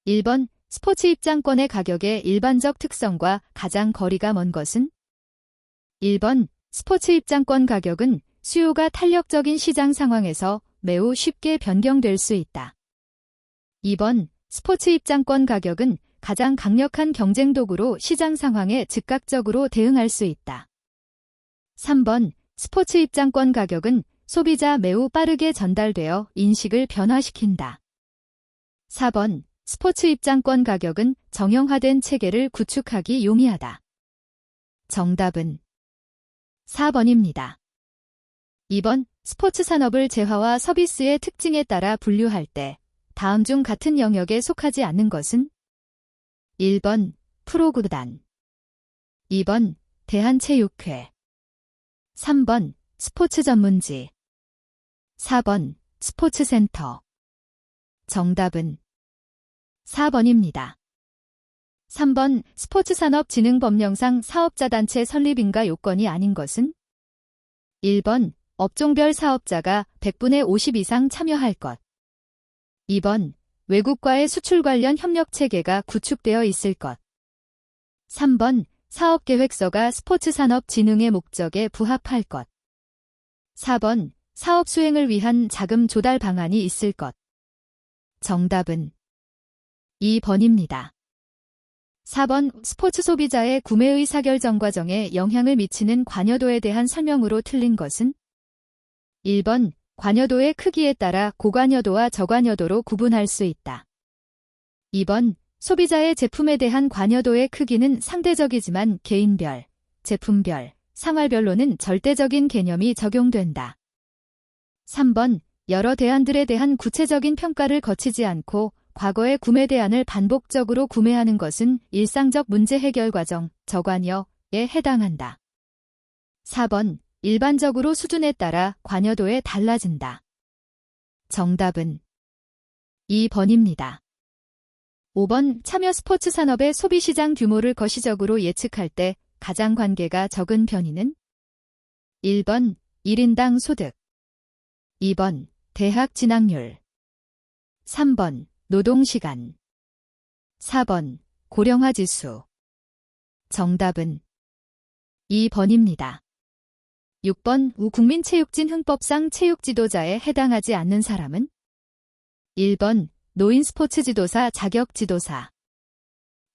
1번 스포츠 입장권의 가격의 일반적 특성과 가장 거리가 먼 것은? 1번 스포츠 입장권 가격은 수요가 탄력적인 시장 상황에서 매우 쉽게 변경될 수 있다. 2번 스포츠 입장권 가격은 가장 강력한 경쟁 도구로 시장 상황에 즉각적으로 대응할 수 있다. 3번 스포츠 입장권 가격은 소비자 매우 빠르게 전달되어 인식을 변화시킨다. 4번 스포츠 입장권 가격은 정형화된 체계를 구축하기 용이하다. 정답은 4번입니다. 2번 스포츠 산업을 재화와 서비스의 특징에 따라 분류할 때 다음 중 같은 영역에 속하지 않는 것은? 1번 프로구단, 2번 대한체육회, 3번 스포츠 전문지, 4번 스포츠센터. 정답은 4번입니다. 3번 스포츠산업진흥법령상 사업자단체 설립인가 요건이 아닌 것은? 1번 업종별 사업자가 100분의 50 이상 참여할 것. 2번 외국과의 수출 관련 협력체계가 구축되어 있을 것. 3번 사업계획서가 스포츠산업진흥의 목적에 부합할 것. 4번 사업 수행을 위한 자금 조달 방안이 있을 것. 정답은 2번입니다. 4번 스포츠 소비자의 구매 의사결정 과정에 영향을 미치는 관여도에 대한 설명으로 틀린 것은? 1번 관여도의 크기에 따라 고관여도와 저관여도로 구분할 수 있다. 2번 소비자의 제품에 대한 관여도의 크기는 상대적이지만 개인별, 제품별, 상활별로는 절대적인 개념이 적용된다. 3번 여러 대안들에 대한 구체적인 평가를 거치지 않고 과거의 구매 대안을 반복적으로 구매하는 것은 일상적 문제 해결 과정, 저관여에 해당한다. 4번 일반적으로 수준에 따라 관여도에 달라진다. 정답은 2번입니다. 5번 참여 스포츠 산업의 소비시장 규모를 거시적으로 예측할 때 가장 관계가 적은 편의는? 1번 1인당 소득, 2번 대학 진학률, 3번 노동시간, 4번 고령화 지수. 정답은 2번입니다. 6번 국민체육진흥법상 체육지도자에 해당하지 않는 사람은? 1번 노인 스포츠 지도사 자격 지도사,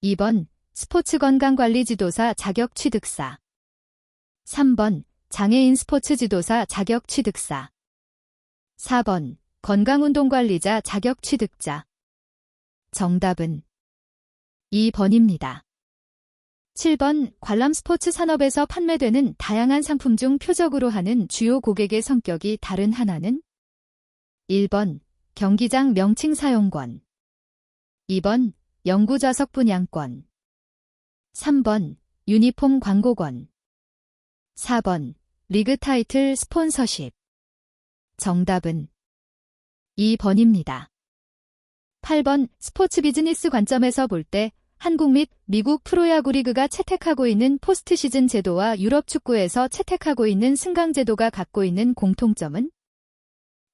2번 스포츠 건강관리 지도사 자격 취득사, 3번 장애인 스포츠 지도사 자격 취득사, 4번 건강운동관리자 자격 취득자. 정답은 2번입니다. 7번 관람 스포츠 산업에서 판매되는 다양한 상품 중 표적으로 하는 주요 고객의 성격이 다른 하나는? 1번 경기장 명칭 사용권, 2번 영구좌석 분양권, 3번 유니폼 광고권, 4번 리그 타이틀 스폰서십. 정답은 2번입니다. 8번 스포츠 비즈니스 관점에서 볼 때 한국 및 미국 프로야구 리그가 채택하고 있는 포스트 시즌 제도와 유럽 축구에서 채택하고 있는 승강 제도가 갖고 있는 공통점은?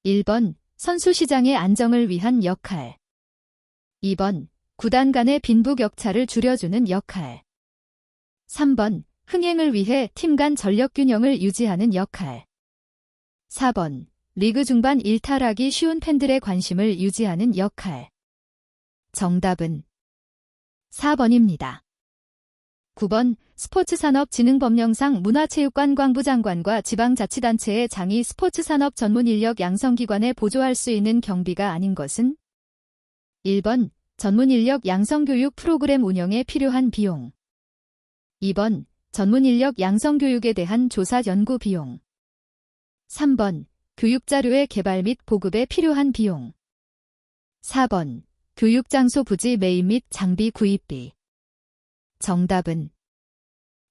1번 선수 시장의 안정을 위한 역할, 2번 구단 간의 빈부격차를 줄여주는 역할, 3번 흥행을 위해 팀 간 전력 균형을 유지하는 역할, 4번 리그 중반 일탈하기 쉬운 팬들의 관심을 유지하는 역할. 정답은 4번입니다. 9번 스포츠산업진흥법령상 문화체육관광부 장관과 지방자치단체의 장이 스포츠산업 전문 인력 양성기관에 보조할 수 있는 경비가 아닌 것은? 1번 전문 인력 양성교육 프로그램 운영에 필요한 비용, 2번 전문 인력 양성교육에 대한 조사 연구 비용, 3번 교육자료의 개발 및 보급에 필요한 비용, 4번 교육장소 부지 매입 및 장비 구입비. 정답은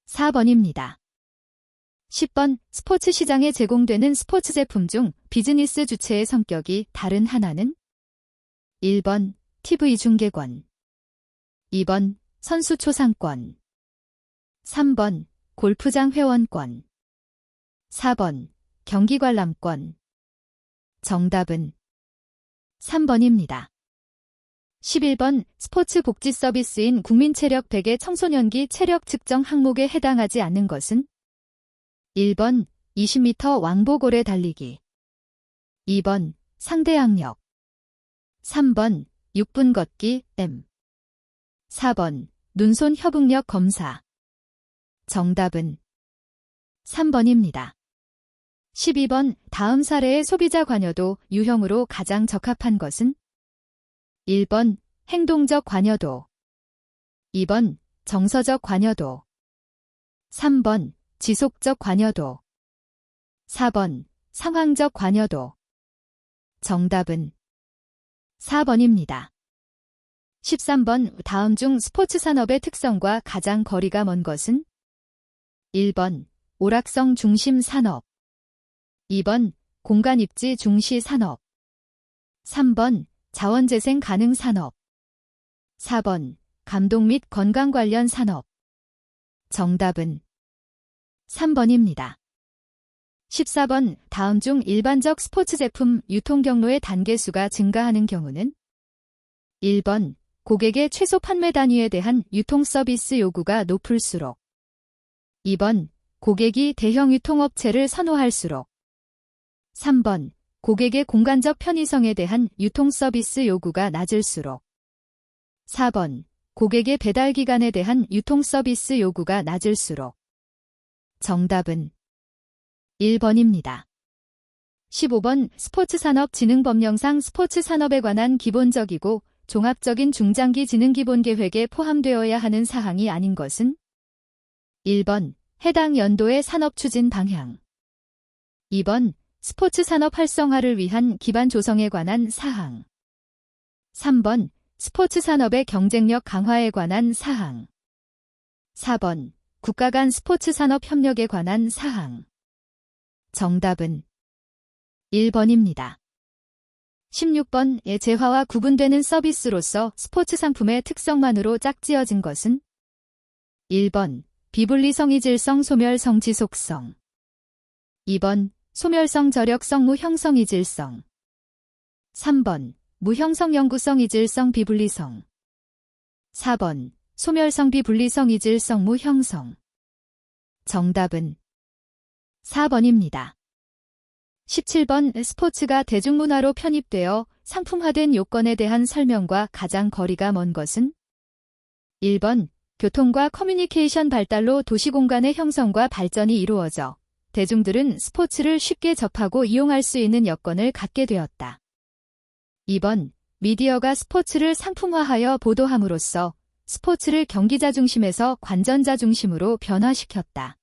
4번입니다. 10번 스포츠 시장에 제공되는 스포츠 제품 중 비즈니스 주체의 성격이 다른 하나는? 1번 TV 중계권, 2번 선수 초상권, 3번 골프장 회원권, 4번 경기 관람권. 정답은 3번입니다. 11번 스포츠 복지 서비스인 국민체력 100의 청소년기 체력 측정 항목에 해당하지 않는 것은 1번 20m 왕복 오래 달리기 2번 상대 악력 3번 6분 걷기 M 4번 눈손 협응력 검사 정답은 3번입니다. 12번 다음 사례의 소비자 관여도 유형으로 가장 적합한 것은 1번 행동적 관여도 2번 정서적 관여도 3번 지속적 관여도 4번 상황적 관여도 정답은 4번입니다. 13번 다음 중 스포츠 산업의 특성과 가장 거리가 먼 것은 1번 오락성 중심 산업 2번 공간 입지 중시 산업 3번 자원재생 가능 산업 4번 감독 및 건강 관련 산업 정답은 3번입니다. 14번 다음 중 일반적 스포츠 제품 유통 경로의 단계수가 증가하는 경우는 1번 고객의 최소 판매 단위에 대한 유통 서비스 요구가 높을수록 2번 고객이 대형 유통업체를 선호할수록 3번 고객의 공간적 편의성에 대한 유통 서비스 요구가 낮을수록 4번 고객의 배달 기간에 대한 유통 서비스 요구가 낮을수록 정답은 1번입니다. 15번 스포츠산업진흥법령상 스포츠 산업에 관한 기본적이고 종합적인 중장기 진흥기본계획에 포함되어야 하는 사항이 아닌 것은 1번 해당 연도의 산업추진 방향 2번 스포츠 산업 활성화를 위한 기반 조성에 관한 사항 3번 스포츠 산업의 경쟁력 강화에 관한 사항 4번 국가 간 스포츠 산업 협력에 관한 사항 정답은 1번입니다. 16번 재화와 구분되는 서비스로서 스포츠 상품의 특성만으로 짝지어진 것은 1번 비분리성 이질성 소멸성 지속성 2번 소멸성 저력성 무형성 이질성 3번 무형성 영구성 이질성 비분리성 4번 소멸성 비분리성 이질성 무형성 정답은 4번입니다. 17번 스포츠가 대중문화로 편입되어 상품화된 요건에 대한 설명과 가장 거리가 먼 것은 1번 교통과 커뮤니케이션 발달로 도시공간의 형성과 발전이 이루어져 대중들은 스포츠를 쉽게 접하고 이용할 수 있는 여건을 갖게 되었다. 2번 미디어가 스포츠를 상품화하여 보도함으로써 스포츠를 경기자 중심에서 관전자 중심으로 변화시켰다.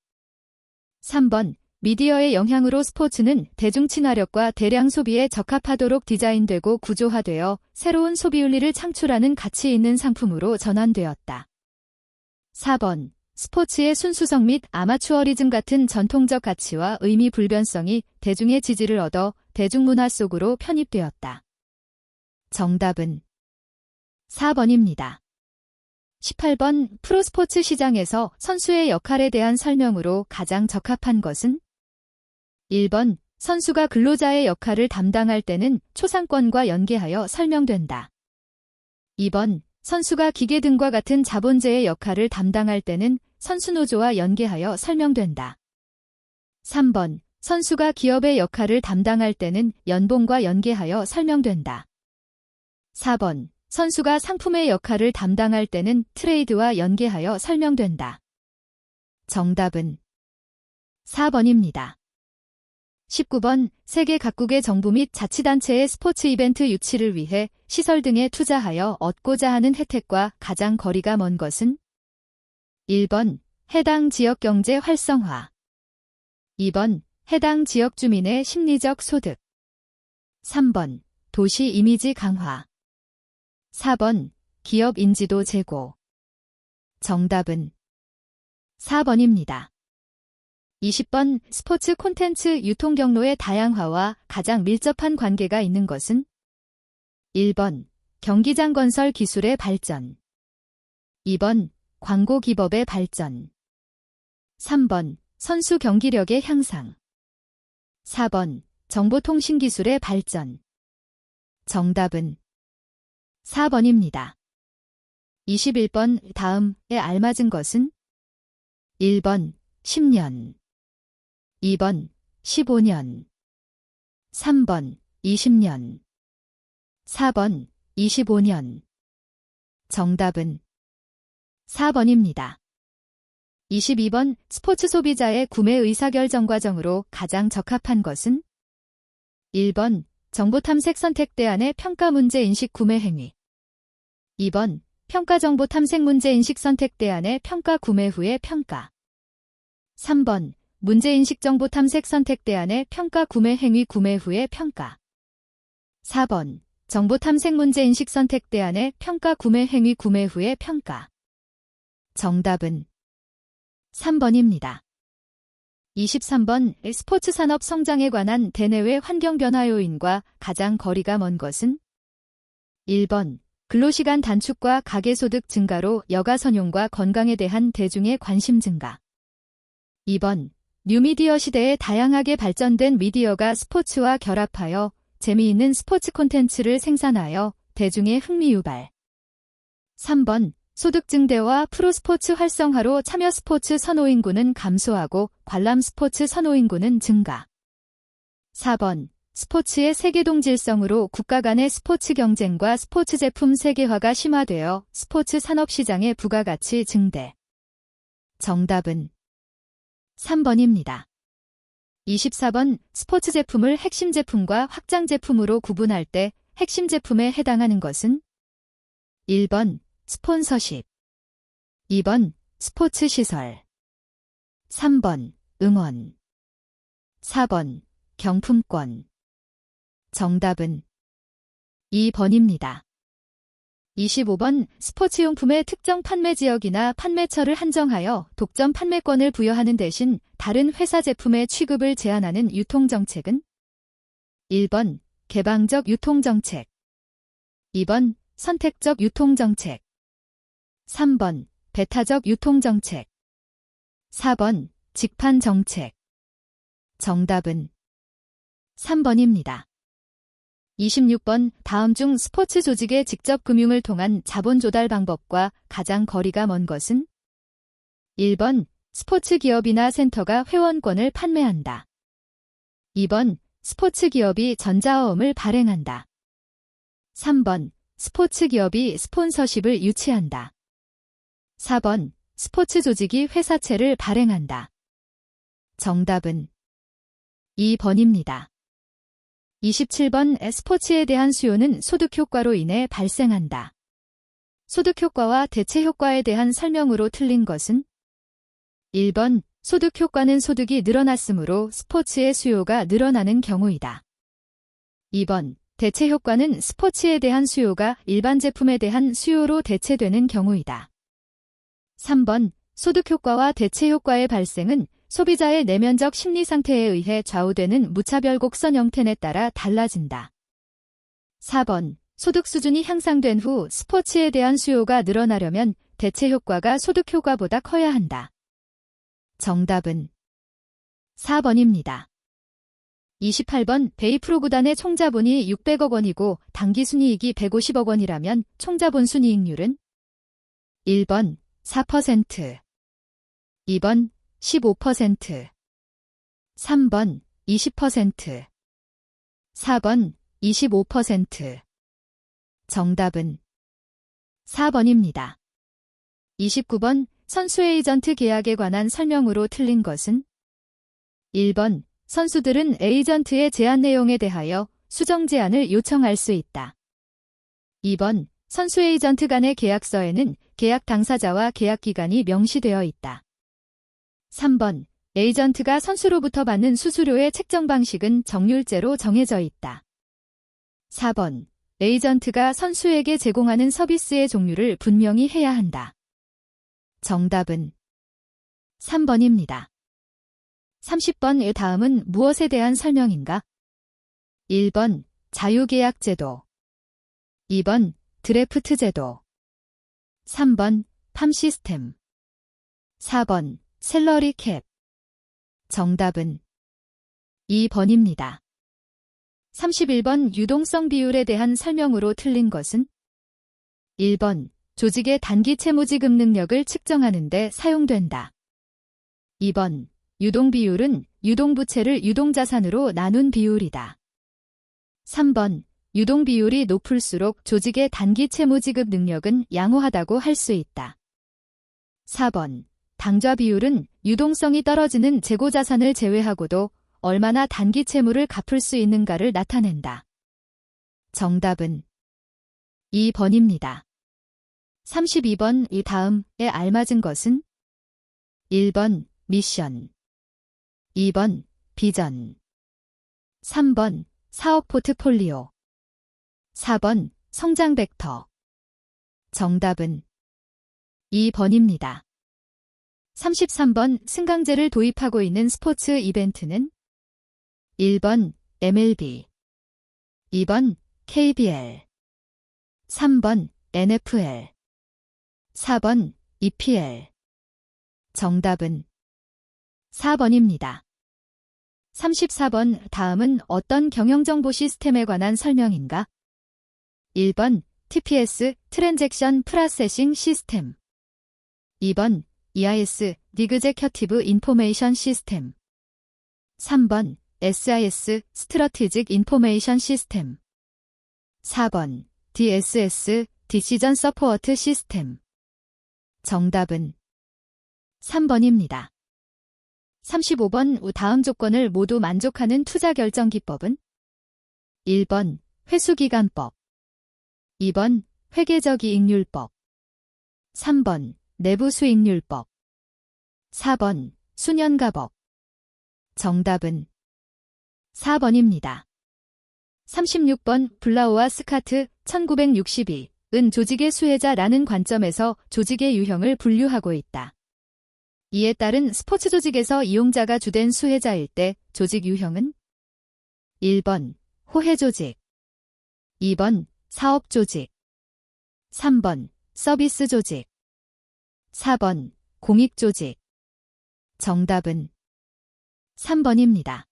3번 미디어의 영향으로 스포츠는 대중 친화력과 대량 소비에 적합하도록 디자인되고 구조화되어 새로운 소비 윤리를 창출하는 가치 있는 상품으로 전환되었다. 4번 스포츠의 순수성 및 아마추어리즘 같은 전통적 가치와 의미 불변성이 대중의 지지를 얻어 대중문화 속으로 편입되었다. 정답은 4번입니다. 18번 프로스포츠 시장에서 선수의 역할에 대한 설명으로 가장 적합한 것은 1번 선수가 근로자의 역할을 담당할 때는 초상권과 연계하여 설명된다. 2번 선수가 기계 등과 같은 자본재의 역할을 담당할 때는 선수노조와 연계하여 설명된다. 3번 선수가 기업의 역할을 담당할 때는 연봉과 연계하여 설명된다. 4번 선수가 상품의 역할을 담당할 때는 트레이드와 연계하여 설명된다. 정답은 4번입니다. 19번 세계 각국의 정부 및 자치단체의 스포츠 이벤트 유치를 위해 시설 등에 투자하여 얻고자 하는 혜택과 가장 거리가 먼 것은 1번 해당 지역 경제 활성화 2번 해당 지역 주민의 심리적 소득 3번 도시 이미지 강화 4번 기업 인지도 제고 정답은 4번입니다. 20번 스포츠 콘텐츠 유통 경로의 다양화와 가장 밀접한 관계가 있는 것은 1번 경기장 건설 기술의 발전 2번 광고 기법의 발전 3번 선수 경기력의 향상 4번 정보통신 기술의 발전 정답은 4번입니다. 21번 다음에 알맞은 것은 1번 10년, 2번 15년, 3번 20년, 4번 25년. 정답은 4번입니다. 22번 스포츠 소비자의 구매 의사결정 과정으로 가장 적합한 것은 1번 정보탐색 선택대안의 평가문제인식 구매행위, 2번 평가정보탐색 문제인식 선택대안의 평가 구매 후의 평가, 3번 문제인식 정보탐색 선택대안의 평가 구매행위 구매 후의 평가, 4번 정보탐색 문제인식 선택대안의 평가 구매행위 구매 후의 평가. 정답은 3번입니다. 23번 스포츠 산업 성장에 관한 대내외 환경 변화 요인과 가장 거리가 먼 것은 1번 근로시간 단축과 가계소득 증가로 여가 선용과 건강에 대한 대중의 관심 증가, 2번 뉴미디어 시대에 다양하게 발전된 미디어가 스포츠와 결합하여 재미있는 스포츠 콘텐츠를 생산하여 대중의 흥미 유발, 3번 소득 증대와 프로스포츠 활성화로 참여 스포츠 선호인구는 감소하고 관람 스포츠 선호인구는 증가. 4번 스포츠의 세계 동질성으로 국가 간의 스포츠 경쟁과 스포츠 제품 세계화가 심화되어 스포츠 산업 시장의 부가가치 증대. 정답은 3번입니다. 24번 스포츠 제품을 핵심 제품과 확장 제품으로 구분할 때 핵심 제품에 해당하는 것은 1번 스폰서십, 2번 스포츠 시설, 3번 응원, 4번 경품권. 정답은 2번입니다. 25번 스포츠용품의 특정 판매 지역이나 판매처를 한정하여 독점 판매권을 부여하는 대신 다른 회사 제품의 취급을 제한하는 유통정책은 1번 개방적 유통정책, 2번 선택적 유통정책, 3번 배타적 유통정책, 4번 직판정책. 정답은 3번입니다. 26번 다음 중 스포츠 조직의 직접 금융을 통한 자본 조달 방법과 가장 거리가 먼 것은 1번 스포츠 기업이나 센터가 회원권을 판매한다, 2번 스포츠 기업이 전자어음을 발행한다, 3번 스포츠 기업이 스폰서십을 유치한다, 4번 스포츠 조직이 회사채를 발행한다. 정답은 2번입니다. 27번 스포츠에 대한 수요는 소득 효과로 인해 발생한다. 소득 효과와 대체 효과에 대한 설명으로 틀린 것은 1번 소득 효과는 소득이 늘어났으므로 스포츠의 수요가 늘어나는 경우이다. 2번 대체 효과는 스포츠에 대한 수요가 일반 제품에 대한 수요로 대체되는 경우이다. 3번 소득 효과와 대체 효과의 발생은 소비자의 내면적 심리 상태에 의해 좌우되는 무차별 곡선 형태에 따라 달라진다. 4번 소득 수준이 향상된 후 스포츠에 대한 수요가 늘어나려면 대체 효과가 소득 효과보다 커야 한다. 정답은 4번입니다. 28번 베이프로 구단의 총자본이 600억 원이고 당기순이익이 150억 원이라면 총자본 순이익률은 1번 4%, 2번 15%, 3번 20%, 4번 25%. 정답은 4번입니다. 29번 선수 에이전트 계약에 관한 설명으로 틀린 것은 1번 선수들은 에이전트의 제안 내용에 대하여 수정 제안을 요청할 수 있다. 2번 선수 에이전트 간의 계약서에는 계약 당사자와 계약 기간이 명시되어 있다. 3번 에이전트가 선수로부터 받는 수수료의 책정 방식은 정률제로 정해져 있다. 4번 에이전트가 선수에게 제공하는 서비스의 종류를 분명히 해야 한다. 정답은 3번입니다. 30번 다음은 무엇에 대한 설명인가? 1번 자유계약제도, 2번 드래프트 제도, 3번 팜 시스템, 4번 샐러리 캡. 정답은 2번입니다. 31번 유동성 비율에 대한 설명으로 틀린 것은 1번. 조직의 단기 채무지급 능력을 측정하는 데 사용된다. 2번. 유동비율은 유동부채를 유동자산으로 나눈 비율이다. 3번. 유동비율이 높을수록 조직의 단기 채무지급 능력은 양호하다고 할 수 있다. 4번. 당좌비율은 유동성이 떨어지는 재고자산을 제외하고도 얼마나 단기 채무를 갚을 수 있는가를 나타낸다. 정답은 2번입니다. 32번. 이 다음에 알맞은 것은 1번 미션, 2번 비전, 3번 사업 포트폴리오, 4번 성장 벡터. 정답은 2번입니다. 33번. 승강제를 도입하고 있는 스포츠 이벤트는 1번 MLB, 2번 KBL, 3번 NFL, 4번 EPL. 정답은 4번입니다. 34번. 다음은 어떤 경영정보 시스템에 관한 설명인가? 1번 TPS 트랜잭션 프로세싱 시스템, 2번 EIS Executive Information System, 3번 SIS Strategic Information System, 4번 DSS Decision Support System. 정답은 3번입니다. 35번. 다음 조건을 모두 만족하는 투자결정기법은 1번 회수기간법, 2번 회계적 이익률법, 3번 내부수익률법, 4번 수년가법. 정답은 4번입니다. 36번. 블라우와 스카트 1962은 조직의 수혜자라는 관점에서 조직의 유형을 분류하고 있다. 이에 따른 스포츠 조직에서 이용자가 주된 수혜자일 때 조직 유형은 1번 호혜조직, 2번 사업조직, 3번 서비스조직, 4번 공익조직. 정답은 3번입니다.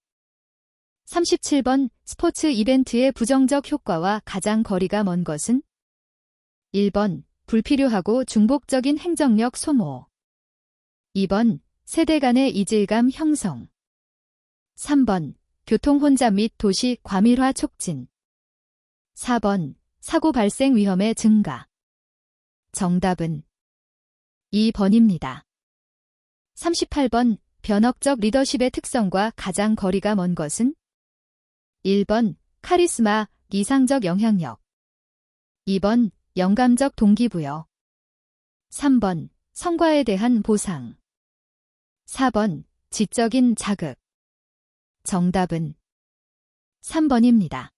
37번. 스포츠 이벤트의 부정적 효과와 가장 거리가 먼 것은 1번 불필요하고 중복적인 행정력 소모, 2번 세대 간의 이질감 형성, 3번 교통 혼잡 및 도시 과밀화 촉진, 4번 사고 발생 위험의 증가. 정답은 2번입니다. 38번. 변혁적 리더십의 특성과 가장 거리가 먼 것은 1번 카리스마, 이상적 영향력, 2번 영감적 동기부여, 3번 성과에 대한 보상, 4번 지적인 자극. 정답은 3번입니다.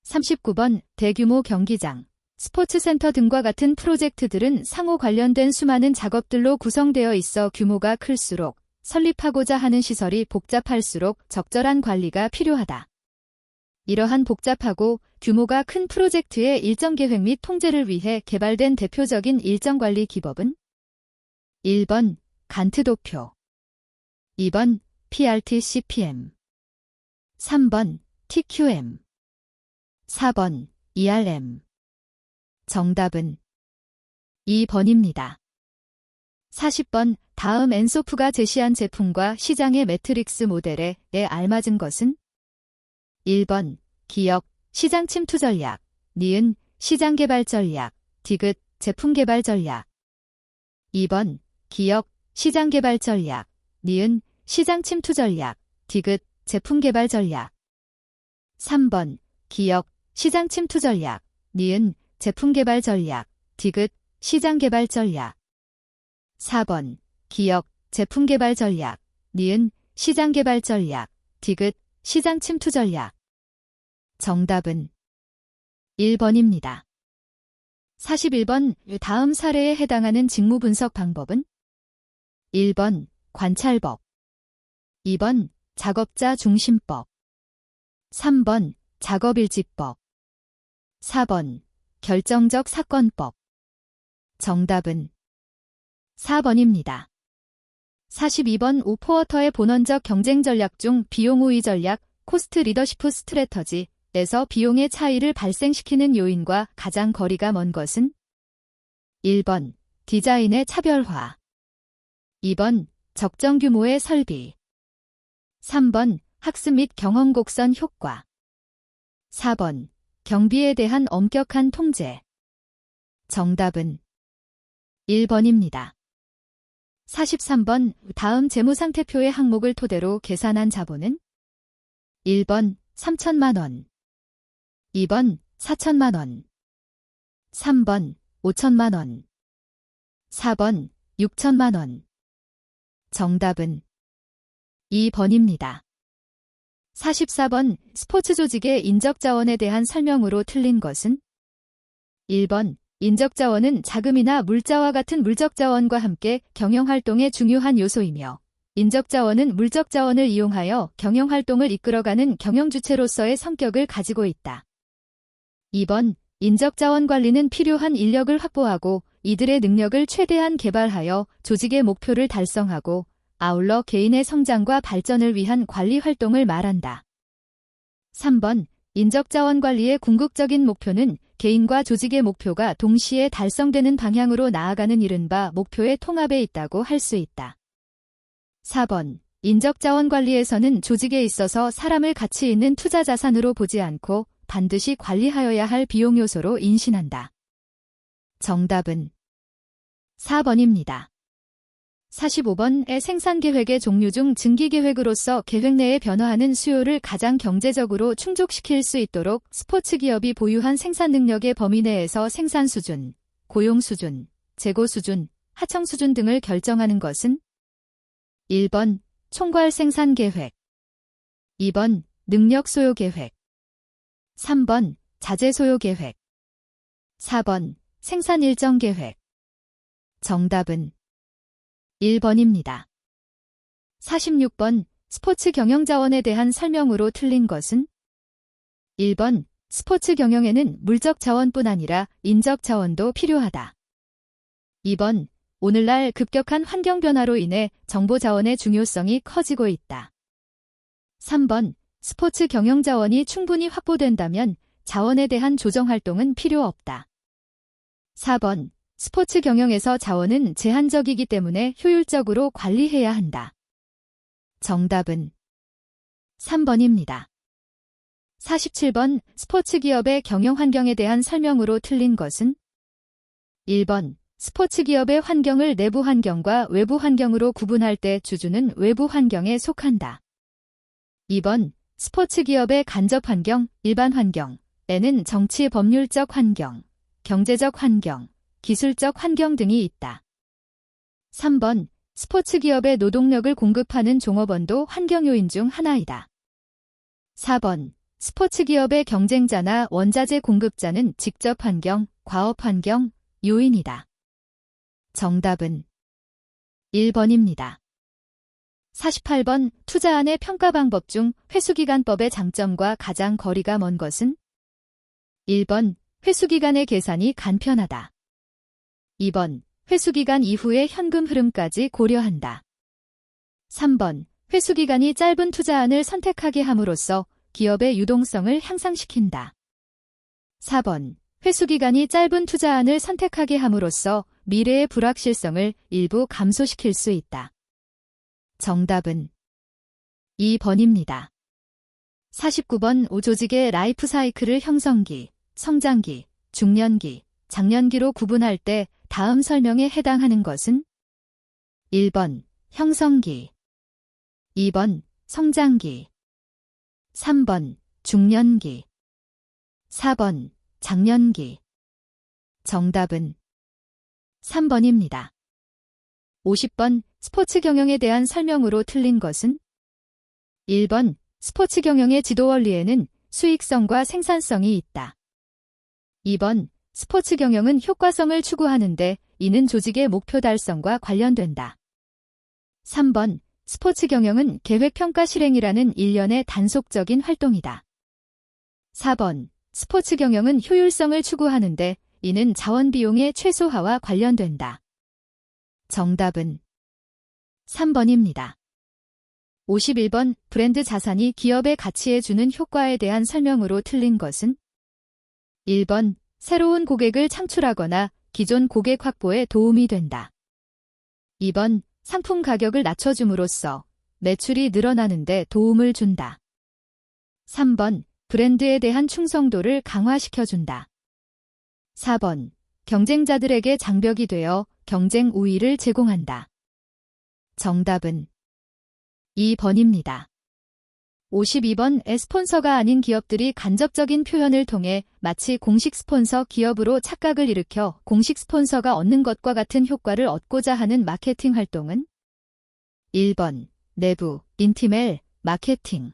39번. 대규모 경기장, 스포츠센터 등과 같은 프로젝트들은 상호 관련된 수많은 작업들로 구성되어 있어 규모가 클수록 설립하고자 하는 시설이 복잡할수록 적절한 관리가 필요하다. 이러한 복잡하고 규모가 큰 프로젝트의 일정 계획 및 통제를 위해 개발된 대표적인 일정관리 기법은 1번 간트 도표, 2번 PRT-CPM, 3번 TQM, 4번 ERM. 정답은 2번입니다. 40번. 다음 엔소프가 제시한 제품과 시장의 매트릭스 모델에 알맞은 것은 1번 기역, 시장 침투 전략, 니은 시장 개발 전략, 디귿 제품 개발 전략, 2번 기역, 시장 개발 전략, 니은 시장 침투 전략, 디귿 제품 개발 전략, 3번 기역, 시장 침투 전략, 니은 제품 개발 전략, 디귿 시장 개발 전략, 4번 기역, 제품 개발 전략, 니은 시장 개발 전략, 디귿 시장 침투 전략. 정답은 1번입니다. 41번. 다음 사례에 해당하는 직무 분석 방법은 1번 관찰법, 2번 작업자 중심법, 3번 작업일지법, 4번 결정적 사건법. 정답은 4번입니다. 42번. 오포워터의 본원적 경쟁 전략 중 비용 우위 전략, 코스트 리더시프 스트래터지, 에서 비용의 차이를 발생시키는 요인과 가장 거리가 먼 것은 1번 디자인의 차별화, 2번 적정 규모의 설비, 3번 학습 및 경험 곡선 효과, 4번 경비에 대한 엄격한 통제. 정답은 1번입니다. 43번 다음 재무상태표의 항목을 토대로 계산한 자본은 1번 3천만 원, 2번 4천만 원, 3번 5천만 원, 4번 6천만 원. 정답은 2번입니다. 44번 스포츠 조직의 인적자원에 대한 설명으로 틀린 것은 1번 인적자원은 자금이나 물자와 같은 물적자원과 함께 경영활동의 중요한 요소이며 인적자원은 물적자원을 이용하여 경영활동을 이끌어가는 경영주체로서의 성격을 가지고 있다. 2번 인적자원 관리는 필요한 인력을 확보하고 이들의 능력을 최대한 개발하여 조직의 목표를 달성하고 아울러 개인의 성장과 발전을 위한 관리 활동을 말한다. 3번 인적자원 관리의 궁극적인 목표는 개인과 조직의 목표가 동시에 달성되는 방향으로 나아가는 이른바 목표의 통합에 있다고 할 수 있다. 4번 인적자원 관리에서는 조직에 있어서 사람을 가치 있는 투자 자산으로 보지 않고 반드시 관리하여야 할 비용 요소로 인신한다. 정답은 4번입니다. 45번의 생산계획의 종류 중 증기계획으로서 계획 내에 변화하는 수요를 가장 경제적으로 충족시킬 수 있도록 스포츠 기업이 보유한 생산 능력의 범위 내에서 생산 수준, 고용 수준, 재고 수준, 하청 수준 등을 결정하는 것은 1번 총괄 생산 계획, 2번 능력 소요 계획, 3번 자재 소요 계획, 4번 생산 일정 계획. 정답은 1번입니다. 46번 스포츠 경영자원에 대한 설명으로 틀린 것은 1번 스포츠 경영에는 물적 자원뿐 아니라 인적 자원도 필요하다. 2번 오늘날 급격한 환경 변화로 인해 정보 자원의 중요성이 커지고 있다. 3번 스포츠 경영 자원이 충분히 확보된다면 자원에 대한 조정 활동은 필요 없다. 4번 스포츠 경영에서 자원은 제한적이기 때문에 효율적으로 관리해야 한다. 정답은 3번입니다. 47번 스포츠 기업의 경영 환경에 대한 설명으로 틀린 것은 1번 스포츠 기업의 환경을 내부 환경과 외부 환경으로 구분할 때 주주는 외부 환경에 속한다. 2번 스포츠 기업의 간접 환경, 일반 환경에는 정치 법률적 환경, 경제적 환경, 기술적 환경 등이 있다. 3번 스포츠 기업의 노동력을 공급하는 종업원도 환경 요인 중 하나이다. 4번 스포츠 기업의 경쟁자나 원자재 공급자는 직접 환경, 과업 환경, 요인이다. 정답은 1번입니다. 48번 투자안의 평가 방법 중 회수기간법의 장점과 가장 거리가 먼 것은 1번 회수기간의 계산이 간편하다. 2번 회수기간 이후의 현금 흐름까지 고려한다. 3번 회수기간이 짧은 투자안을 선택하게 함으로써 기업의 유동성을 향상시킨다. 4번 회수기간이 짧은 투자안을 선택하게 함으로써 미래의 불확실성을 일부 감소시킬 수 있다. 정답은 2번입니다. 49번 조직의 라이프 사이클을 형성기, 성장기, 중년기, 장년기로 구분할 때 다음 설명에 해당하는 것은 1번 형성기, 2번 성장기, 3번 중년기, 4번 장년기. 정답은 3번입니다. 50번 스포츠 경영에 대한 설명으로 틀린 것은 1번 스포츠 경영의 지도 원리에는 수익성과 생산성이 있다. 2번 스포츠 경영은 효과성을 추구하는데 이는 조직의 목표 달성과 관련된다. 3번 스포츠 경영은 계획평가 실행이라는 일련의 단속적인 활동이다. 4번 스포츠 경영은 효율성을 추구하는데 이는 자원 비용의 최소화와 관련된다. 정답은 3번입니다. 51번 브랜드 자산이 기업의 가치에 주는 효과에 대한 설명으로 틀린 것은 1번 새로운 고객을 창출하거나 기존 고객 확보에 도움이 된다. 2번 상품 가격을 낮춰줌으로써 매출이 늘어나는데 도움을 준다. 3번 브랜드에 대한 충성도를 강화시켜준다. 4번 경쟁자들에게 장벽이 되어 경쟁 우위를 제공한다. 정답은 2번입니다. 52번 스폰서가 아닌 기업들이 간접적인 표현을 통해 마치 공식 스폰서 기업으로 착각을 일으켜 공식 스폰서가 얻는 것과 같은 효과를 얻고자 하는 마케팅 활동은 1번 내부 인티멜 마케팅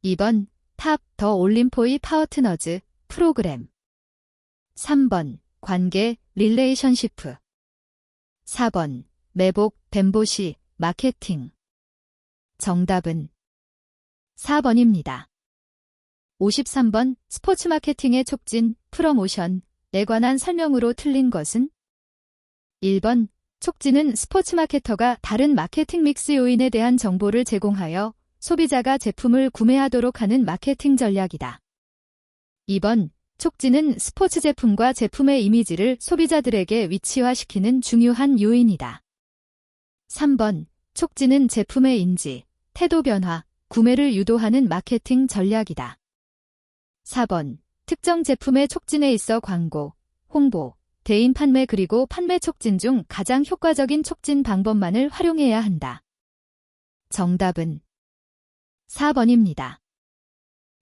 2번 탑 더 올림포이 파트너즈 프로그램 3번 관계 릴레이션시프 4번 매복 뱀보시 마케팅 정답은 4번입니다. 53번 스포츠 마케팅의 촉진, 프로모션에 관한 설명으로 틀린 것은 1번 촉진은 스포츠 마케터가 다른 마케팅 믹스 요인에 대한 정보를 제공하여 소비자가 제품을 구매하도록 하는 마케팅 전략이다. 2번 촉진은 스포츠 제품과 제품의 이미지를 소비자들에게 위치화시키는 중요한 요인이다. 3번 촉진은 제품의 인지, 태도 변화, 구매를 유도하는 마케팅 전략이다. 4번 특정 제품의 촉진에 있어 광고, 홍보, 대인 판매 그리고 판매 촉진 중 가장 효과적인 촉진 방법만을 활용해야 한다. 정답은 4번입니다.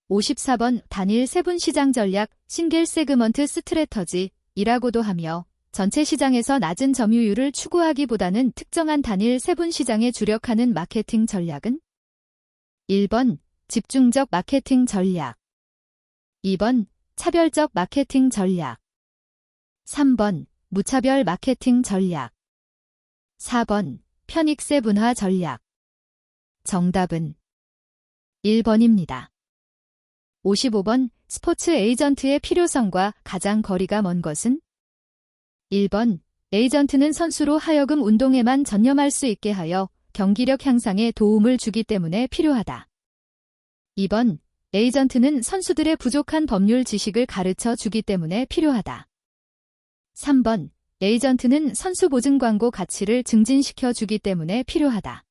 54번 단일 세분 시장 전략 싱글 세그먼트 스트래터지이라고도 하며 전체 시장에서 낮은 점유율을 추구하기보다는 특정한 단일 세분 시장에 주력하는 마케팅 전략은 1번 집중적 마케팅 전략 2번 차별적 마케팅 전략 3번 무차별 마케팅 전략 4번 편익 세분화 전략 정답은 1번입니다. 55번 스포츠 에이전트의 필요성과 가장 거리가 먼 것은 1번 에이전트는 선수로 하여금 운동에만 전념할 수 있게 하여 경기력 향상에 도움을 주기 때문에 필요하다. 2번 에이전트는 선수들의 부족한 법률 지식을 가르쳐 주기 때문에 필요하다. 3번 에이전트는 선수 보증 광고 가치를 증진시켜 주기 때문에 필요하다.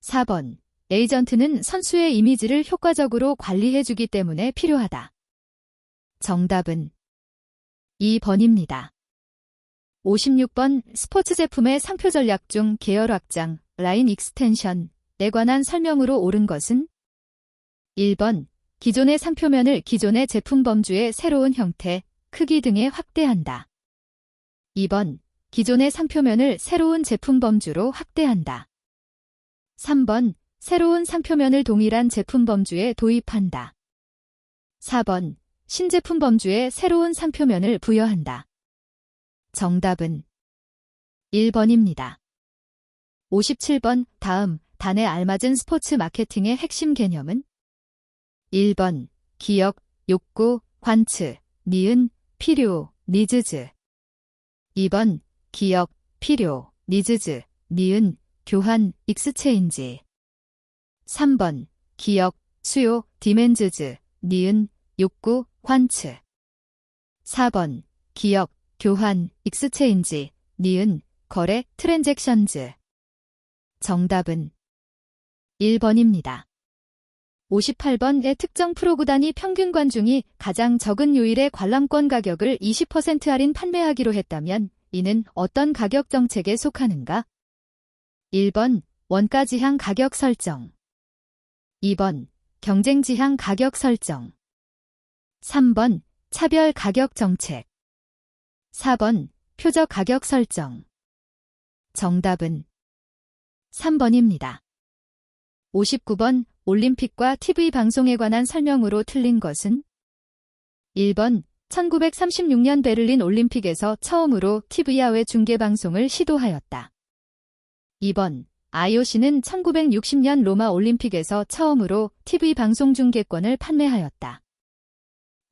4번 에이전트는 선수의 이미지를 효과적으로 관리해 주기 때문에 필요하다. 정답은 2번입니다. 56번 스포츠 제품의 상표 전략 중 계열 확장, 라인 익스텐션에 관한 설명으로 옳은 것은 1번 기존의 상표면을 기존의 제품 범주의 새로운 형태, 크기 등에 확대한다. 2번 기존의 상표면을 새로운 제품 범주로 확대한다. 3번 새로운 상표면을 동일한 제품 범주에 도입한다. 4번 신제품 범주에 새로운 상표면을 부여한다. 정답은 1번입니다. 57번 다음 단에 알맞은 스포츠 마케팅의 핵심 개념은 1번 기억, 욕구, 관츠, 니은, 필요, 니즈즈 2번 기억, 필요, 니즈즈, 니은, 교환, 익스체인지 3번 기억, 수요, 디맨즈즈, 니은, 욕구, 관츠 4번 기억, 교환, 익스체인지, 니은, 거래, 트랜잭션즈 정답은 1번입니다. 58번의 특정 프로구 단위 평균 관중이 가장 적은 요일에 관람권 가격을 20% 할인 판매하기로 했다면 이는 어떤 가격 정책에 속하는가? 1번 원가 지향 가격 설정 2번 경쟁 지향 가격 설정 3번 차별 가격 정책 4번 표적 가격 설정 정답은 3번입니다. 59번 올림픽과 TV 방송에 관한 설명으로 틀린 것은 1번 1936년 베를린 올림픽에서 처음으로 TV 야외 중계 방송을 시도하였다. 2번 IOC는 1960년 로마 올림픽에서 처음으로 TV 방송 중계권을 판매하였다.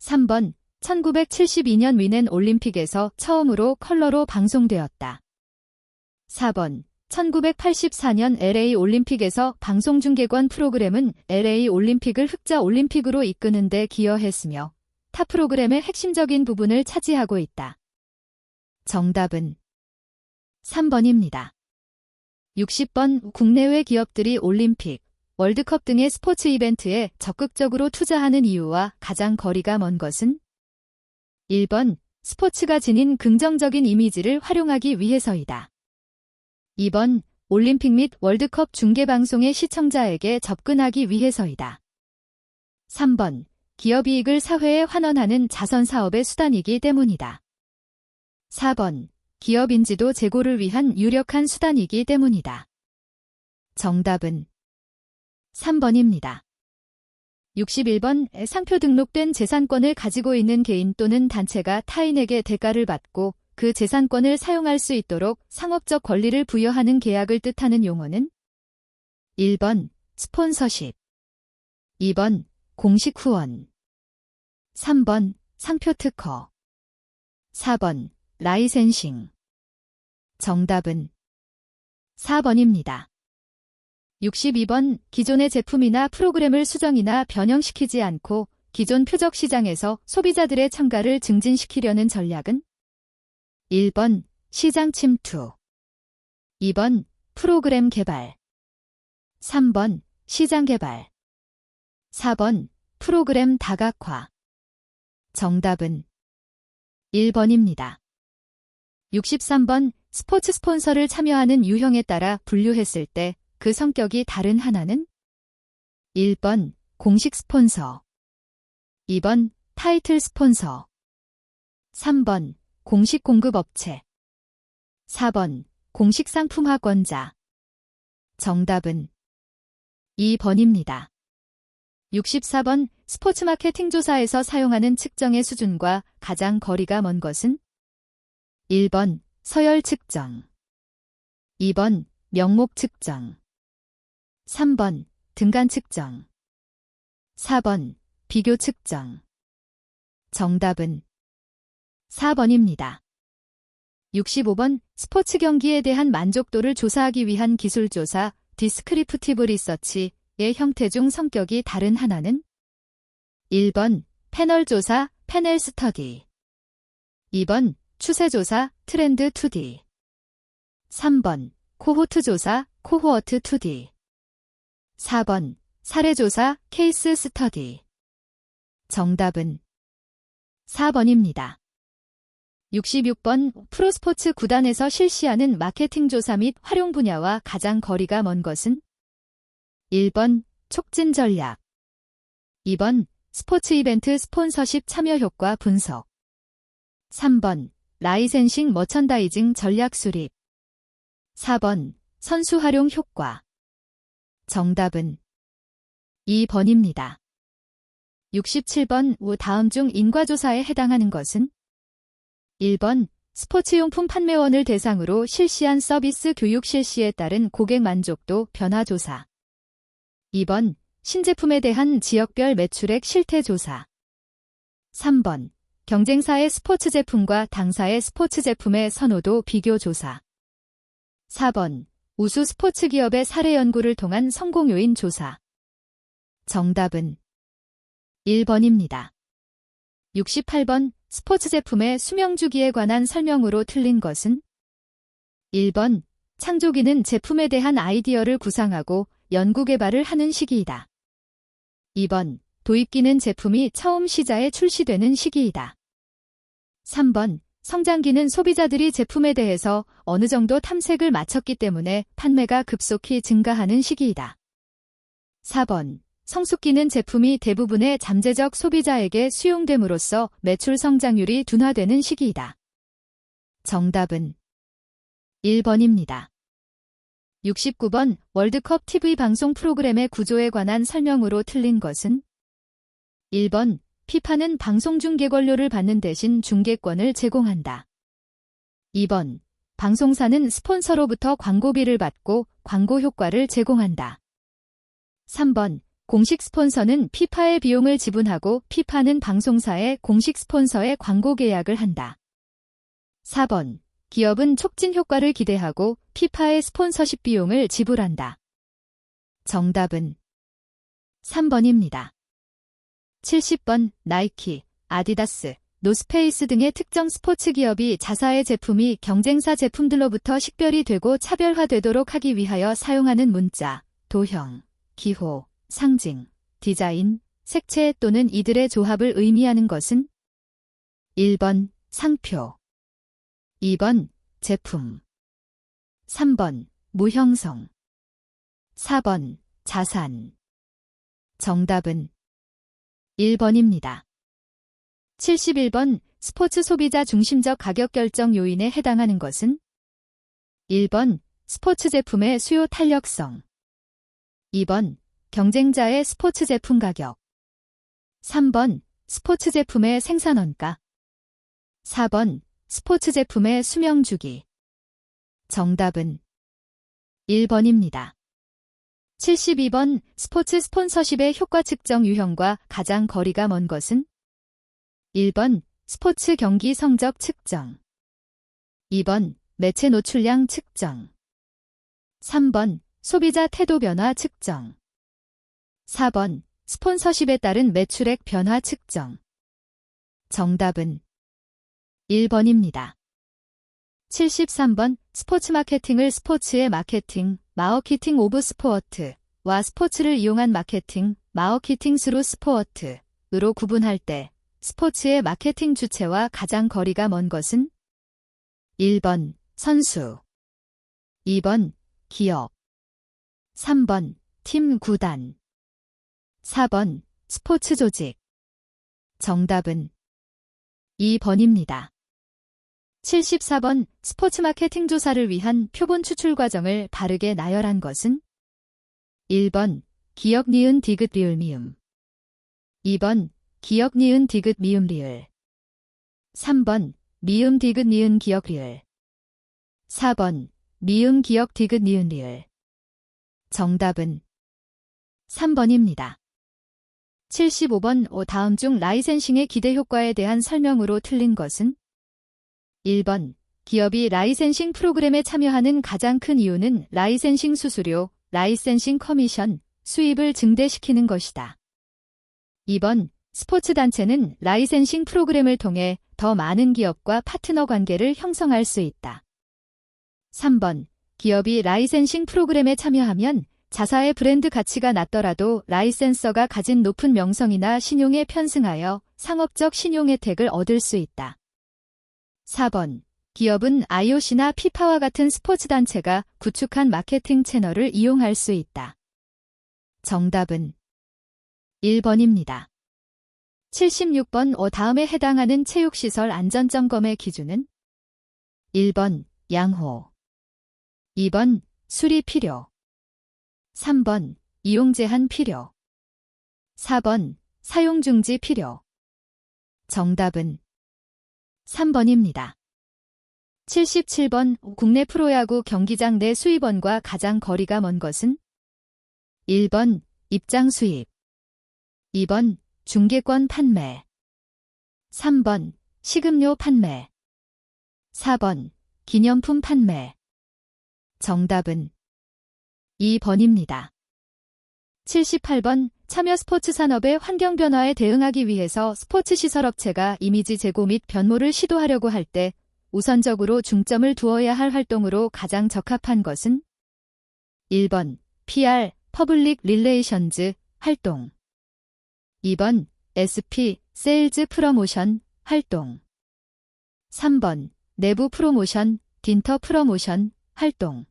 3번 1972년 위넨 올림픽에서 처음으로 컬러로 방송되었다. 4번 1984년 LA 올림픽에서 방송중계권 프로그램은 LA 올림픽을 흑자 올림픽으로 이끄는 데 기여했으며 타 프로그램의 핵심적인 부분을 차지하고 있다. 정답은 3번입니다. 60번 국내외 기업들이 올림픽, 월드컵 등의 스포츠 이벤트에 적극적으로 투자하는 이유와 가장 거리가 먼 것은? 1번 스포츠가 지닌 긍정적인 이미지를 활용하기 위해서이다. 2번 올림픽 및 월드컵 중계방송의 시청자에게 접근하기 위해서이다. 3번 기업 이익을 사회에 환원하는 자선사업의 수단이기 때문이다. 4번 기업 인지도 제고를 위한 유력한 수단이기 때문이다. 정답은 3번입니다. 61번 상표 등록된 재산권을 가지고 있는 개인 또는 단체가 타인에게 대가를 받고 그 재산권을 사용할 수 있도록 상업적 권리를 부여하는 계약을 뜻하는 용어는? 1번 스폰서십, 2번 공식 후원, 3번 상표 특허, 4번 라이센싱. 정답은 4번입니다. 62번 기존의 제품이나 프로그램을 수정이나 변형시키지 않고 기존 표적 시장에서 소비자들의 참가를 증진시키려는 전략은? 1번 시장 침투, 2번 프로그램 개발, 3번 시장 개발, 4번 프로그램 다각화. 정답은 1번입니다. 63번 스포츠 스폰서를 참여하는 유형에 따라 분류했을 때 그 성격이 다른 하나는? 1번 공식 스폰서, 2번 타이틀 스폰서, 3번 공식 공급업체, 4번 공식 상품화권자. 정답은 2번입니다. 64번 스포츠 마케팅 조사에서 사용하는 측정의 수준과 가장 거리가 먼 것은? 1번 서열 측정, 2번 명목 측정, 3번 등간 측정, 4번 비교 측정. 정답은 4번입니다. 65번 스포츠 경기에 대한 만족도를 조사하기 위한 기술조사 디스크리프티브 리서치의 형태 중 성격이 다른 하나는? 1번 패널 조사 패널 스터디, 2번 추세 조사 트렌드 2D, 3번 코호트 조사 코호어트 2D, 4번 사례 조사 케이스 스터디. 정답은 4번입니다. 66번 프로스포츠 구단에서 실시하는 마케팅 조사 및 활용 분야와 가장 거리가 먼 것은? 1번 촉진 전략, 2번 스포츠 이벤트 스폰서십 참여 효과 분석, 3번 라이센싱 머천다이징 전략 수립, 4번 선수 활용 효과. 정답은 2번입니다. 67번 다음 중 인과조사에 해당하는 것은? 1번 스포츠용품 판매원을 대상으로 실시한 서비스 교육 실시에 따른 고객 만족도 변화 조사, 2번 신제품에 대한 지역별 매출액 실태 조사, 3번 경쟁사의 스포츠 제품과 당사의 스포츠 제품의 선호도 비교 조사, 4번 우수 스포츠 기업의 사례 연구를 통한 성공 요인 조사. 정답은 1번입니다. 68번 스포츠 제품의 수명 주기에 관한 설명으로 틀린 것은? 1번 창조기는 제품에 대한 아이디어를 구상하고 연구 개발을 하는 시기이다. 2번 도입기는 제품이 처음 시자에 출시되는 시기이다. 3번 성장기는 소비자들이 제품에 대해서 어느 정도 탐색을 마쳤기 때문에 판매가 급속히 증가하는 시기이다. 4번 성숙기는 제품이 대부분의 잠재적 소비자에게 수용됨으로써 매출 성장률이 둔화되는 시기이다. 정답은 1번입니다. 69번 월드컵 TV 방송 프로그램의 구조에 관한 설명으로 틀린 것은? 1번 피파는 방송 중계 권료를 받는 대신 중계권을 제공한다. 2번 방송사는 스폰서로부터 광고비를 받고 광고 효과를 제공한다. 3번 공식 스폰서는 피파의 비용을 지분하고 피파는 방송사의 공식 스폰서의 광고 계약을 한다. 4번 기업은 촉진 효과를 기대하고 피파의 스폰서십 비용을 지불한다. 정답은 3번입니다. 70번 나이키, 아디다스, 노스페이스 등의 특정 스포츠 기업이 자사의 제품이 경쟁사 제품들로부터 식별이 되고 차별화되도록 하기 위하여 사용하는 문자, 도형, 기호, 상징, 디자인, 색채 또는 이들의 조합을 의미하는 것은 1번 상표, 2번 제품, 3번 무형성, 4번 자산. 정답은 1번입니다. 71번 스포츠 소비자 중심적 가격 결정 요인에 해당하는 것은 1번 스포츠 제품의 수요 탄력성, 2번 경쟁자의 스포츠 제품 가격, 3번 스포츠 제품의 생산 원가, 4번 스포츠 제품의 수명 주기. 정답은 1번입니다. 72번 스포츠 스폰서십의 효과 측정 유형과 가장 거리가 먼 것은 1번 스포츠 경기 성적 측정, 2번 매체 노출량 측정, 3번 소비자 태도 변화 측정, 4번 스폰서십에 따른 매출액 변화 측정. 정답은 1번입니다. 73번 스포츠 마케팅을 스포츠의 마케팅, 마어키팅 오브 스포어트와 스포츠를 이용한 마케팅, 마어키팅 스루 스포어트로 구분할 때 스포츠의 마케팅 주체와 가장 거리가 먼 것은 1번 선수, 2번 기업, 3번 팀 구단, 4번 스포츠 조직. 정답은 2번입니다. 74번 스포츠 마케팅 조사를 위한 표본 추출 과정을 바르게 나열한 것은 1번 기역 니은 디귿 리을 미음, 2번 기역 니은 디귿 미음 리을, 3번 미음 디귿 니은 기역 리을, 4번 미음 기역 디귿 니은 리을. 정답은 3번입니다. 75번 다음 중 라이센싱의 기대 효과에 대한 설명으로 틀린 것은 1번 기업이 라이센싱 프로그램에 참여하는 가장 큰 이유는 라이센싱 수수료, 라이센싱 커미션, 수입을 증대시키는 것이다. 2번 스포츠 단체는 라이센싱 프로그램을 통해 더 많은 기업과 파트너 관계를 형성할 수 있다. 3번 기업이 라이센싱 프로그램에 참여하면 자사의 브랜드 가치가 낮더라도 라이센서가 가진 높은 명성이나 신용에 편승하여 상업적 신용 혜택을 얻을 수 있다. 4번 기업은 IOC나 피파와 같은 스포츠 단체가 구축한 마케팅 채널을 이용할 수 있다. 정답은 1번입니다. 76번 다음에 해당하는 체육시설 안전점검의 기준은 1번 양호, 2번 수리 필요, 3번 이용 제한 필요, 4번 사용 중지 필요. 정답은 3번입니다. 77번 국내 프로야구 경기장 내 수입원과 가장 거리가 먼 것은 1번 입장 수입, 2번 중계권 판매, 3번 식음료 판매, 4번 기념품 판매. 정답은 2번입니다. 78번 참여 스포츠 산업의 환경 변화에 대응하기 위해서 스포츠 시설업체가 이미지 제고 및 변모를 시도하려고 할 때 우선적으로 중점을 두어야 할 활동으로 가장 적합한 것은 1번 PR, 퍼블릭 릴레이션즈 활동, 2번 SP, 세일즈 프로모션 활동, 3번 내부 프로모션, 딘터 프로모션 활동,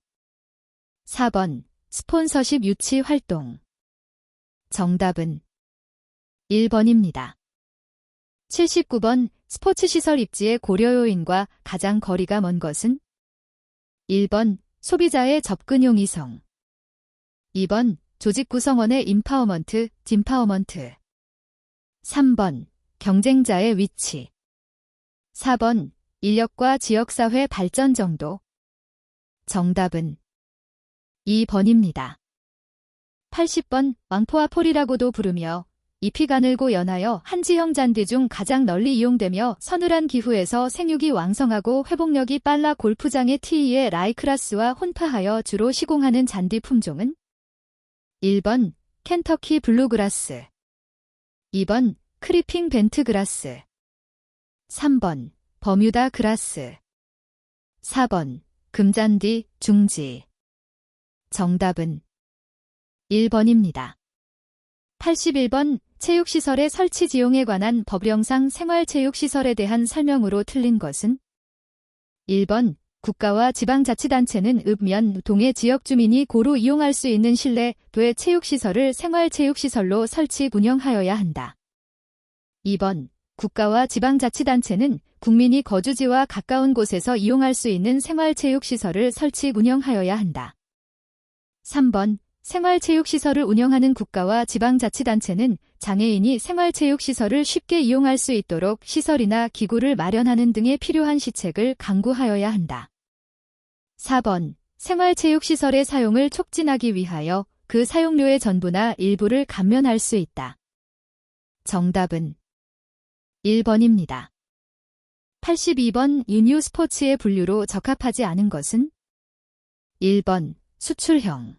4번 스폰서십 유치 활동. 정답은 1번입니다. 79번 스포츠시설 입지의 고려 요인과 가장 거리가 먼 것은 1번 소비자의 접근 용이성, 2번 조직 구성원의 임파워먼트, 딤파워먼트, 3번 경쟁자의 위치, 4번 인력과 지역사회 발전 정도. 정답은 2번입니다. 80번 왕포와 폴이라고도 부르며 잎이 가늘고 연하여 한지형 잔디 중 가장 널리 이용되며 서늘한 기후에서 생육이 왕성하고 회복력이 빨라 골프장의 티이에 라이크라스와 혼파하여 주로 시공하는 잔디 품종은 1번 켄터키 블루그라스, 2번 크리핑 벤트그라스, 3번 버뮤다 그라스, 4번 금잔디 중지. 정답은 1번입니다. 81번 체육시설의 설치 지용에 관한 법령상 생활체육시설에 대한 설명으로 틀린 것은 1번 국가와 지방자치단체는 읍면, 동해 지역 주민이 고루 이용할 수 있는 실내, 돼 체육시설을 생활체육시설로 설치 운영하여야 한다. 2번 국가와 지방자치단체는 국민이 거주지와 가까운 곳에서 이용할 수 있는 생활체육시설을 설치 운영하여야 한다. 3번 생활체육시설을 운영하는 국가와 지방자치단체는 장애인이 생활체육시설을 쉽게 이용할 수 있도록 시설이나 기구를 마련하는 등에 필요한 시책을 강구하여야 한다. 4번 생활체육시설의 사용을 촉진하기 위하여 그 사용료의 전부나 일부를 감면할 수 있다. 정답은 1번입니다. 82번 유뉴 스포츠의 분류로 적합하지 않은 것은 1번 수출형,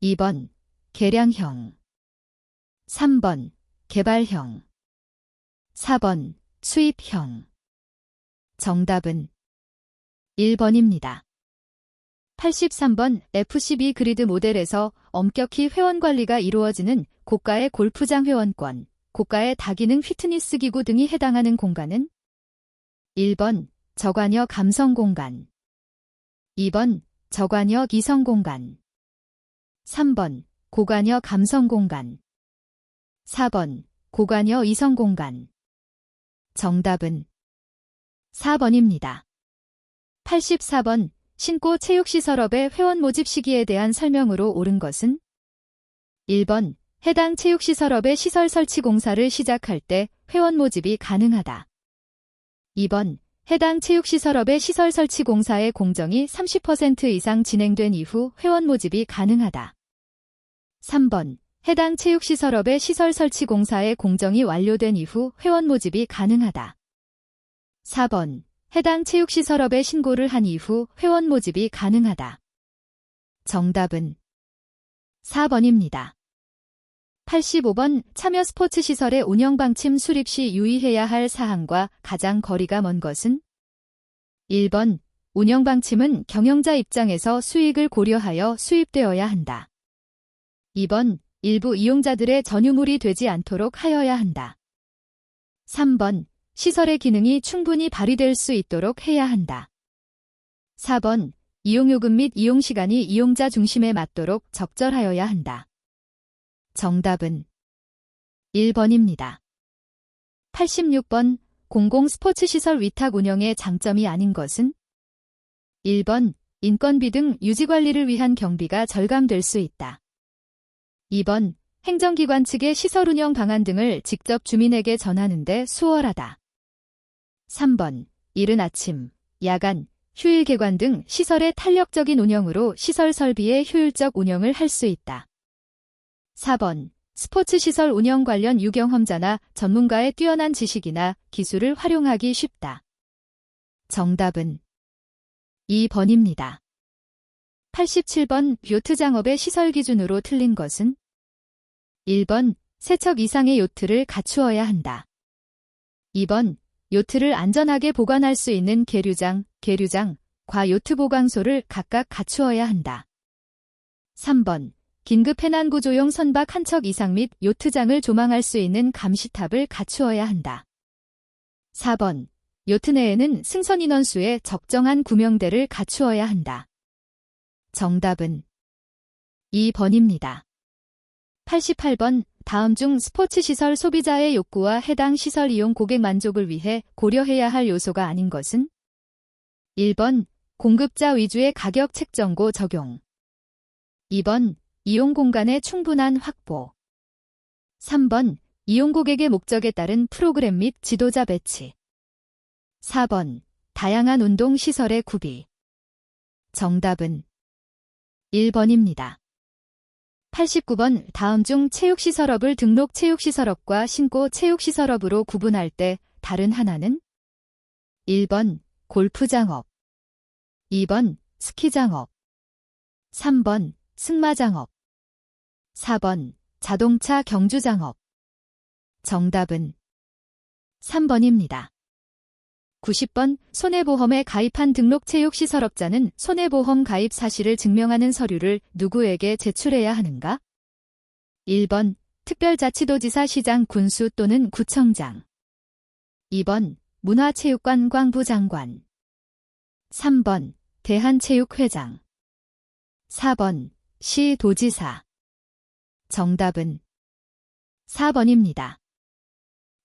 2번 개량형, 3번 개발형, 4번 수입형. 정답은 1번입니다. 83번 FCB 그리드 모델에서 엄격히 회원 관리가 이루어지는 고가의 골프장 회원권, 고가의 다기능 피트니스 기구 등이 해당하는 공간은 1번 저관여 감성 공간, 2번 저관여 이성 공간, 3번 고관여 감성 공간, 4번 고관여 이성 공간. 정답은 4번입니다. 84번 신고 체육시설업의 회원 모집 시기에 대한 설명으로 옳은 것은 1번 해당 체육시설업의 시설 설치 공사를 시작할 때 회원 모집이 가능하다. 2번 해당 체육시설업의 시설 설치 공사의 공정이 30% 이상 진행된 이후 회원 모집이 가능하다. 3번 해당 체육시설업의 시설 설치 공사의 공정이 완료된 이후 회원 모집이 가능하다. 4번 해당 체육시설업에 신고를 한 이후 회원 모집이 가능하다. 정답은 4번입니다. 85번 참여 스포츠시설의 운영방침 수립 시 유의해야 할 사항과 가장 거리가 먼 것은 1번 운영방침은 경영자 입장에서 수익을 고려하여 수립되어야 한다. 2번 일부 이용자들의 전유물이 되지 않도록 하여야 한다. 3번 시설의 기능이 충분히 발휘될 수 있도록 해야 한다. 4번 이용요금 및 이용시간이 이용자 중심에 맞도록 적절하여야 한다. 정답은 1번입니다. 86번 공공 스포츠시설 위탁 운영의 장점이 아닌 것은 1번 인건비 등 유지관리를 위한 경비가 절감될 수 있다. 2번 행정기관 측의 시설 운영 방안 등을 직접 주민에게 전하는 데 수월하다. 3번 이른 아침, 야간, 휴일 개관 등 시설의 탄력적인 운영으로 시설 설비의 효율적 운영을 할 수 있다. 4번 스포츠시설 운영 관련 유경험자나 전문가의 뛰어난 지식이나 기술을 활용하기 쉽다. 정답은 2번입니다. 87번 요트장업의 시설 기준으로 틀린 것은 1번 세척 이상의 요트를 갖추어야 한다. 2번 요트를 안전하게 보관할 수 있는 계류장, 과요트 보강소를 각각 갖추어야 한다. 3번 긴급 해난 구조용 선박 한 척 이상 및 요트장을 조망할 수 있는 감시탑을 갖추어야 한다. 4번 요트 내에는 승선 인원수의 적정한 구명대를 갖추어야 한다. 정답은 2번입니다. 88번 다음 중 스포츠시설 소비자의 욕구와 해당 시설 이용 고객 만족을 위해 고려해야 할 요소가 아닌 것은 1번 공급자 위주의 가격 책정고 적용, 2번 이용 공간의 충분한 확보, 3번 이용 고객의 목적에 따른 프로그램 및 지도자 배치, 4번 다양한 운동 시설의 구비. 정답은 1번입니다. 89번 다음 중 체육시설업을 등록 체육시설업과 신고 체육시설업으로 구분할 때 다른 하나는? 1번 골프장업, 2번 스키장업, 3번 승마장업, 4번 자동차 경주장업. 정답은 3번입니다. 90번 손해보험에 가입한 등록 체육시설업자는 손해보험 가입 사실을 증명하는 서류를 누구에게 제출해야 하는가? 1번 특별자치도지사 시장 군수 또는 구청장, 2번 문화체육관광부 장관, 3번 대한체육회장, 4번 시도지사. 정답은 4번입니다.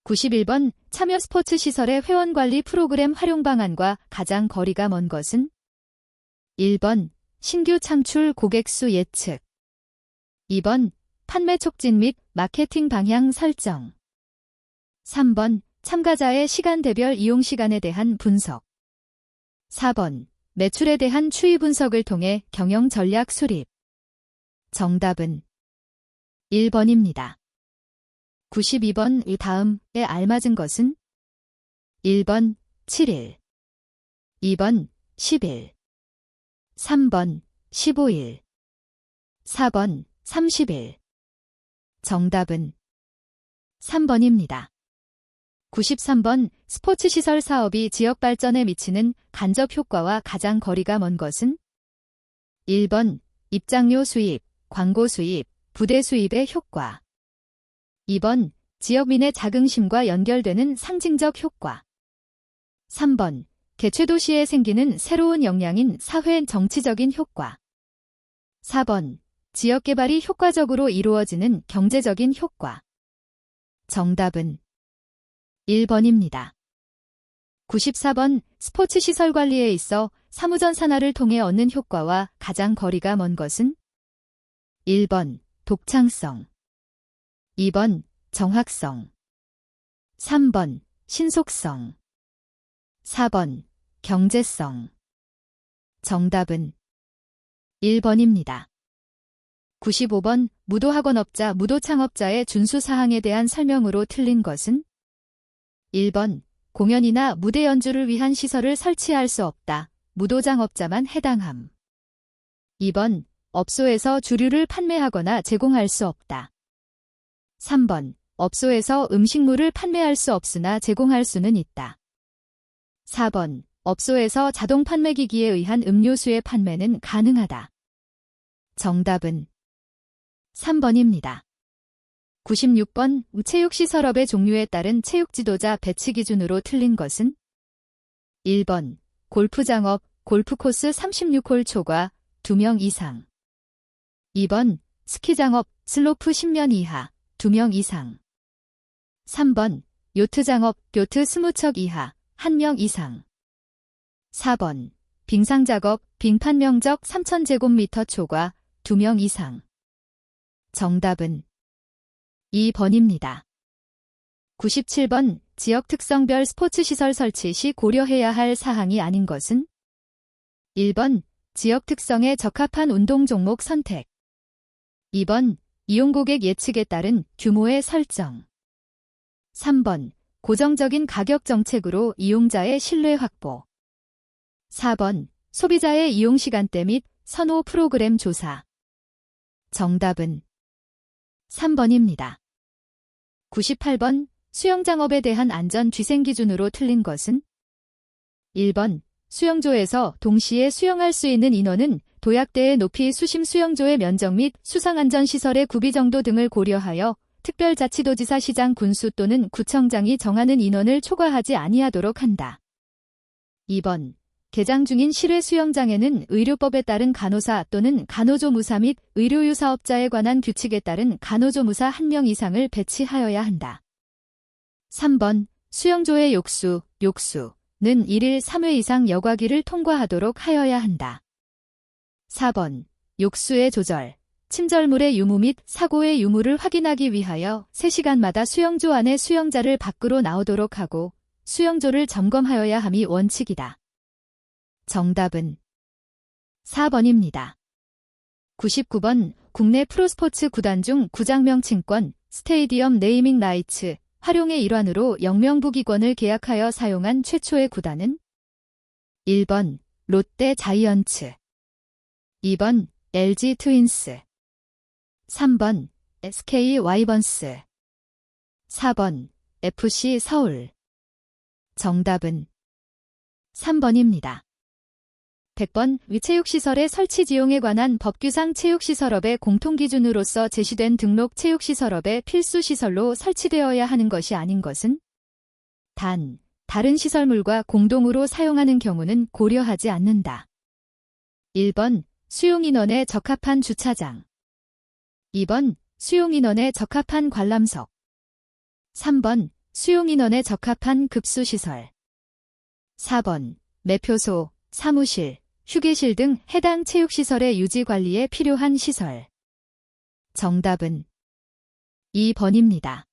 91번 참여 스포츠 시설의 회원관리 프로그램 활용 방안과 가장 거리가 먼 것은? 1번 신규 창출 고객수 예측, 2번 판매 촉진 및 마케팅 방향 설정, 3번 참가자의 시간대별 이용 시간에 대한 분석, 4번 매출에 대한 추이 분석을 통해 경영 전략 수립. 정답은 1번입니다. 92번 이 다음에 알맞은 것은? 1번 7일, 2번 10일, 3번 15일, 4번 30일. 정답은 3번입니다. 93번 스포츠시설 사업이 지역 발전에 미치는 간접 효과와 가장 거리가 먼 것은? 1번 입장료 수입, 광고 수입, 부대 수입의 효과, 2번 지역민의 자긍심과 연결되는 상징적 효과, 3번 개최도시에 생기는 새로운 역량인 사회 정치적인 효과, 4번 지역개발이 효과적으로 이루어지는 경제적인 효과. 정답은 1번입니다. 94번 스포츠시설 관리에 있어 사무전 산하를 통해 얻는 효과와 가장 거리가 먼 것은? 1번 독창성, 2번 정확성, 3번 신속성, 4번 경제성. 정답은 1번입니다. 95번 무도학원업자, 무도창업자의 준수사항에 대한 설명으로 틀린 것은? 1번 공연이나 무대 연주를 위한 시설을 설치할 수 없다. 무도장업자만 해당함. 2번 업소에서 주류를 판매하거나 제공할 수 없다. 3번 업소에서 음식물을 판매할 수 없으나 제공할 수는 있다. 4번 업소에서 자동 판매기기에 의한 음료수의 판매는 가능하다. 정답은 3번입니다. 96번 체육시설업의 종류에 따른 체육지도자 배치 기준으로 틀린 것은? 1번 골프장업, 골프코스 36홀 초과 2명 이상, 2번 스키장업, 슬로프 10면 이하 2명 이상, 3번 요트장업, 요트 20척 이하 1명 이상, 4번 빙상작업, 빙판 면적 3000제곱미터 초과 2명 이상. 정답은 2번입니다. 97번 지역 특성별 스포츠시설 설치 시 고려해야 할 사항이 아닌 것은? 1번 지역 특성에 적합한 운동 종목 선택, 2번 이용고객 예측에 따른 규모의 설정, 3번 고정적인 가격 정책으로 이용자의 신뢰 확보, 4번 소비자의 이용 시간대 및 선호 프로그램 조사. 정답은 3번입니다. 98번 수영장업에 대한 안전위생 기준으로 틀린 것은? 1번 수영조에서 동시에 수영할 수 있는 인원은 도약대의 높이, 수심 수영조의 면적 및 수상안전시설의 구비 정도 등을 고려하여 특별자치도지사, 시장, 군수 또는 구청장이 정하는 인원을 초과하지 아니하도록 한다. 2번 개장 중인 실외 수영장에는 의료법에 따른 간호사 또는 간호조무사 및 의료유사업자에 관한 규칙에 따른 간호조무사 1명 이상을 배치하여야 한다. 3번 수영조의 욕수는 1일 3회 이상 여과기를 통과하도록 하여야 한다. 4번 욕수의 조절, 침절물의 유무 및 사고의 유무를 확인하기 위하여 3시간마다 수영조 안에 수영자를 밖으로 나오도록 하고 수영조를 점검하여야 함이 원칙이다. 정답은 4번입니다. 99번 국내 프로스포츠 구단 중 구장 명칭권, 스테이디엄 네이밍 라이츠 활용의 일환으로 영명부기권을 계약하여 사용한 최초의 구단은 1번 롯데 자이언츠, 2번 LG 트윈스, 3번 SK 와이번스, 4번 FC 서울. 정답은 3번입니다. 100번 위체육시설의 설치 지용에 관한 법규상 체육시설업의 공통기준으로서 제시된 등록 체육시설업의 필수시설로 설치되어야 하는 것이 아닌 것은 단, 다른 시설물과 공동으로 사용하는 경우는 고려하지 않는다. 1번 수용인원에 적합한 주차장, 2번 수용인원에 적합한 관람석, 3번 수용인원에 적합한 급수시설, 4번 매표소, 사무실, 휴게실 등 해당 체육시설의 유지관리에 필요한 시설. 정답은 2번입니다.